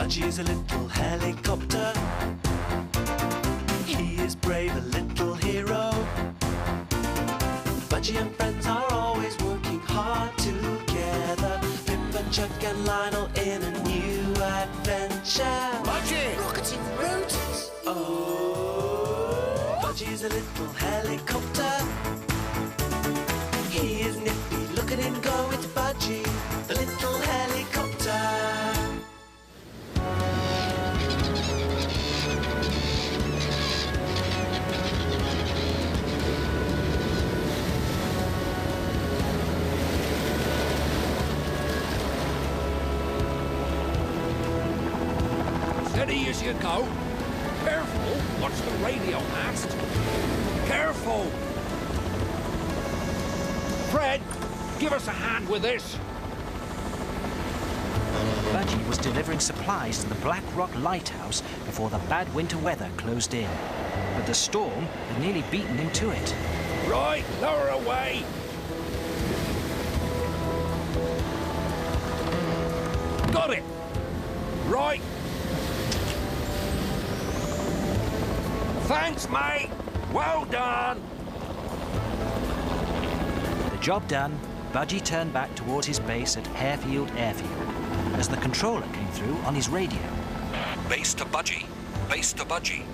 Budgie's a little helicopter. He is brave, a little hero. Budgie and friends are always working hard together. Pip and Chuck and Lionel in a new adventure. Budgie! Rocketing rotors. Oh, Budgie's a little helicopter. He is nippy, look at him go, it's Budgie, the little helicopter. Steady as you go. Careful, what's the radio mast? Careful! Fred, give us a hand with this. Budgie was delivering supplies to the Black Rock Lighthouse before the bad winter weather closed in. But the storm had nearly beaten him to it. Right, lower away. Got it. Right. Thanks, mate. Well done. The job done, Budgie turned back towards his base at Harefield Airfield as the controller came through on his radio. Base to Budgie. Base to Budgie.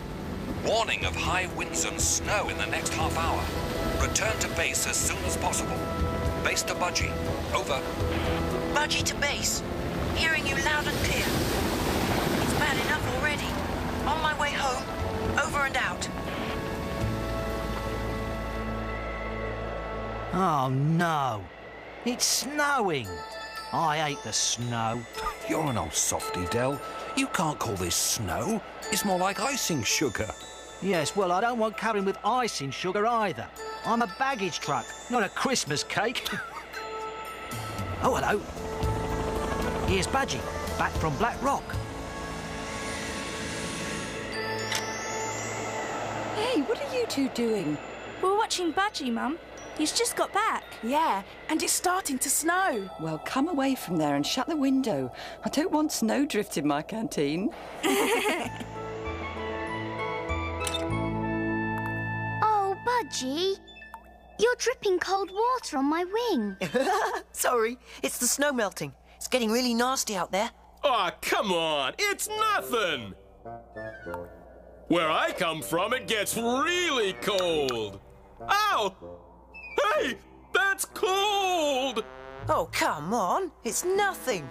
Warning of high winds and snow in the next half hour. Return to base as soon as possible. Base to Budgie. Over. Budgie to base. Hearing you loud and clear. It's bad enough already. On my way home. Over and out. Oh no! It's snowing! I hate the snow. You're an old softy, Del. You can't call this snow. It's more like icing sugar. Yes, well, I don't want covering with icing sugar either. I'm a baggage truck, not a Christmas cake. Oh, hello. Here's Budgie, back from Black Rock. Hey, what are you two doing? We're watching Budgie, Mum. He's just got back. Yeah, and it's starting to snow. Well, come away from there and shut the window. I don't want snowdrift in my canteen. Oh, Budgie. You're dripping cold water on my wing. Sorry, it's the snow melting. It's getting really nasty out there. Aw, come on. It's nothing. Where I come from, it gets really cold. Ow! Hey, that's cold! Oh, come on. It's nothing.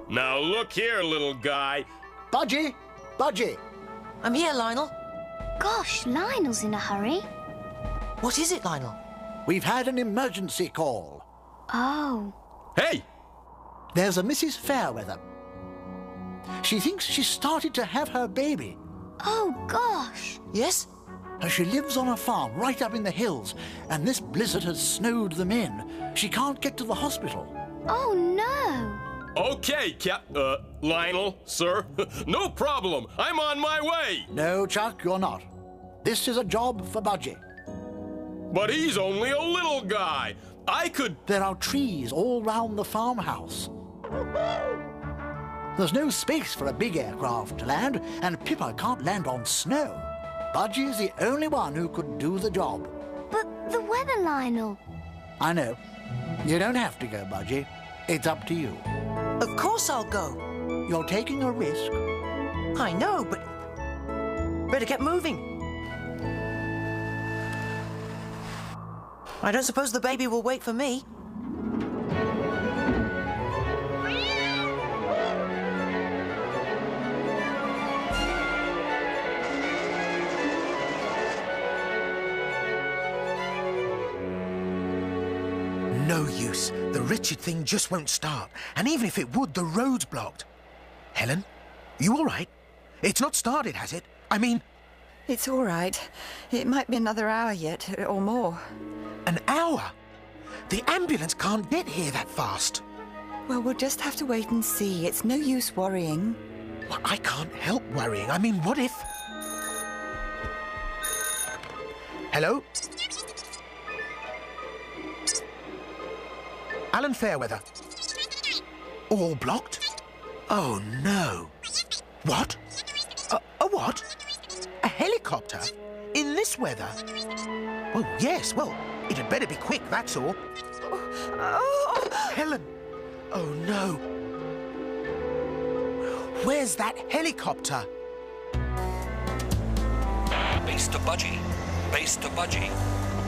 Now look here, little guy. Budgie! Budgie! I'm here, Lionel. Gosh, Lionel's in a hurry. What is it, Lionel? We've had an emergency call. Oh. Hey! There's a Mrs. Fairweather. She thinks she started to have her baby. Oh, gosh. Yes? She lives on a farm right up in the hills, and this blizzard has snowed them in. She can't get to the hospital. Oh, no. Okay, Lionel, sir. No problem. I'm on my way. No, Chuck, you're not. This is a job for Budgie. But he's only a little guy. I could... There are trees all round the farmhouse. There's no space for a big aircraft to land, and Pippa can't land on snow. Budgie's the only one who could do the job. But the weather, Lionel. I know. You don't have to go, Budgie. It's up to you. Of course I'll go. You're taking a risk. I know, but... better get moving. I don't suppose the baby will wait for me. No use. The wretched thing just won't start. And even if it would, the road's blocked. Helen, you all right? It's not started, has it? I mean... It's all right. It might be another hour yet, or more. An hour? The ambulance can't get here that fast. Well, we'll just have to wait and see. It's no use worrying. Well, I can't help worrying. I mean, what if... Hello? Alan Fairweather. All blocked? Oh, no. What? A what? A helicopter? In this weather? Oh, yes, well, it had better be quick, that's all. Helen! Oh, no. Where's that helicopter? Base to Budgie. Base to Budgie.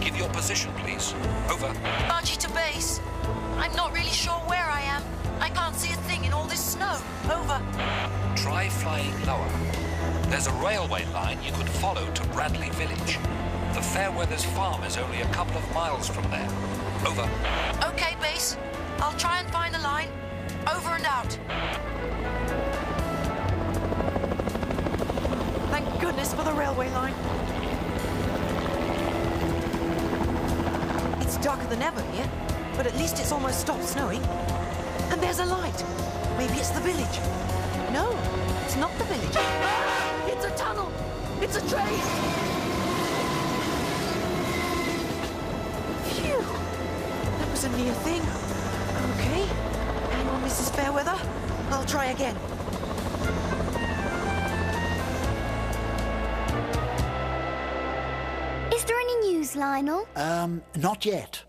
Give your position, please. Over. Budgie to base. I'm not really sure where I am. I can't see a thing in all this snow. Over. Try flying lower. There's a railway line you could follow to Bradley Village. The Fairweathers farm is only a couple of miles from there. Over. Okay, base. I'll try and find the line. Over and out. Thank goodness for the railway line. It's darker than ever here, but at least it's almost stopped snowing. And there's a light. Maybe it's the village. No, it's not the village. Ah! It's a tunnel. It's a train. Phew. That was a near thing. Okay. Hang on, Mrs. Fairweather. I'll try again. Is there any news, Lionel? Not yet.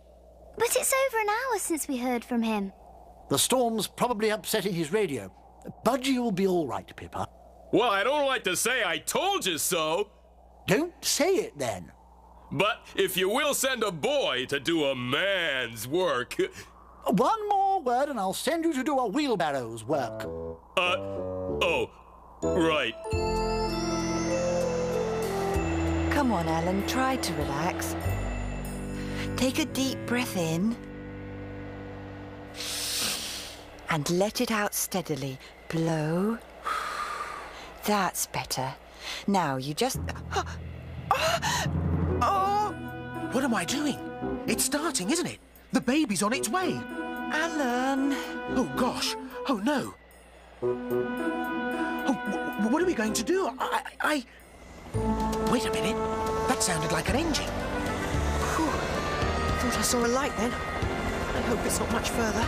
But it's over an hour since we heard from him. The storm's probably upsetting his radio. Budgie will be all right, Pippa. Well, I don't like to say I told you so. Don't say it, then. But if you will send a boy to do a man's work... One more word and I'll send you to do a wheelbarrow's work. Oh, right. Come on, Alan, try to relax. Take a deep breath in. And let it out steadily. Blow. That's better. Now you just... Oh! What am I doing? It's starting, isn't it? The baby's on its way. Alan. Oh, gosh. Oh, no. Oh, what are we going to do? Wait a minute. That sounded like an engine. Whew. Thought I saw a light then. I hope it's not much further.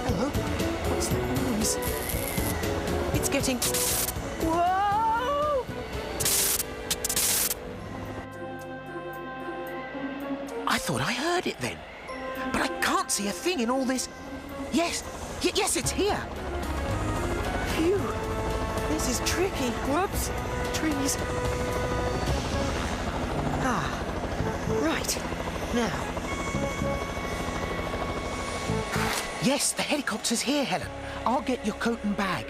Hello? What's that noise? It's getting... Whoa! I thought I heard it then. But I can't see a thing in all this... Yes, yes, it's here. Phew. This is tricky. Whoops. Trees. Ah. Right. Now. Yes, the helicopter's here, Helen. I'll get your coat and bag.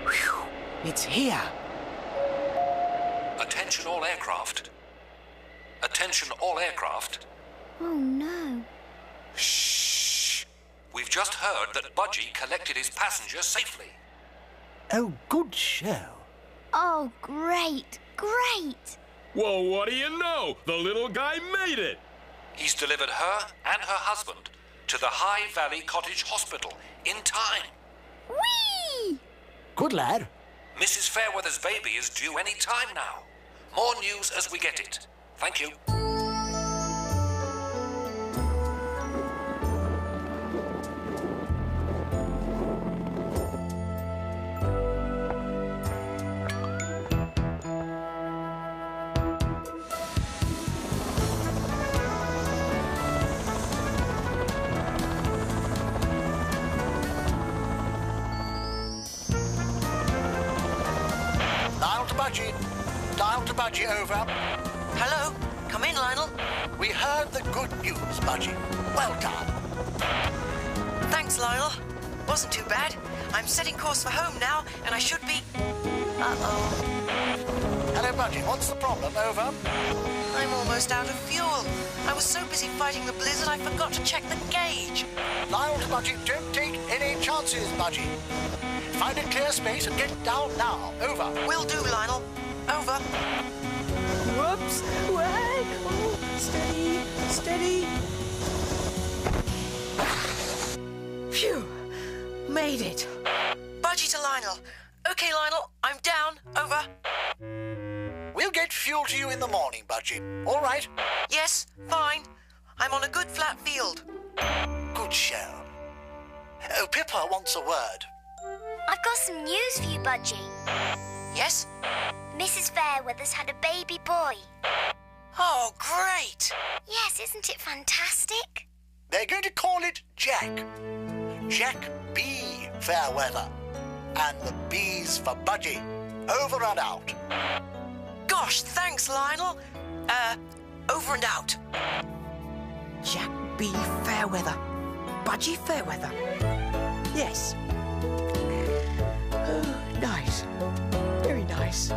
Whew. It's here. Attention all aircraft. Attention all aircraft. Oh, no. Shh. We've just heard that Budgie collected his passenger safely. Oh, good show. Oh, great, great. Well, what do you know? The little guy made it. He's delivered her and her husband to the High Valley Cottage Hospital in time. Whee! Good lad. Mrs. Fairweather's baby is due any time now. More news as we get it. Thank you. Dial to Budgie, over. Hello? Come in, Lionel. We heard the good news, Budgie. Well done. Thanks, Lionel. Wasn't too bad. I'm setting course for home now, and I should be... Uh-oh. Hello, Budgie. What's the problem? Over. I'm almost out of fuel. I was so busy fighting the blizzard, I forgot to check the gauge. Dial to Budgie. Don't take any chances, Budgie. Find a clear space and get down now. Over. Will do, Lionel. Over. Whoops! Way! Oh, steady, steady. Phew! Made it. Budgie to Lionel. Okay, Lionel, I'm down. Over. We'll get fuel to you in the morning, Budgie. All right? Yes, fine. I'm on a good flat field. Good show. Oh, Pippa wants a word. I've got some news for you, Budgie. Yes? Mrs. Fairweather's had a baby boy. Oh, great! Yes, isn't it fantastic? They're going to call it Jack. Jack B. Fairweather. And the B's for Budgie. Over and out. Gosh, thanks, Lionel. Over and out. Jack B. Fairweather. Budgie Fairweather. Yes. Oh, nice. Very nice.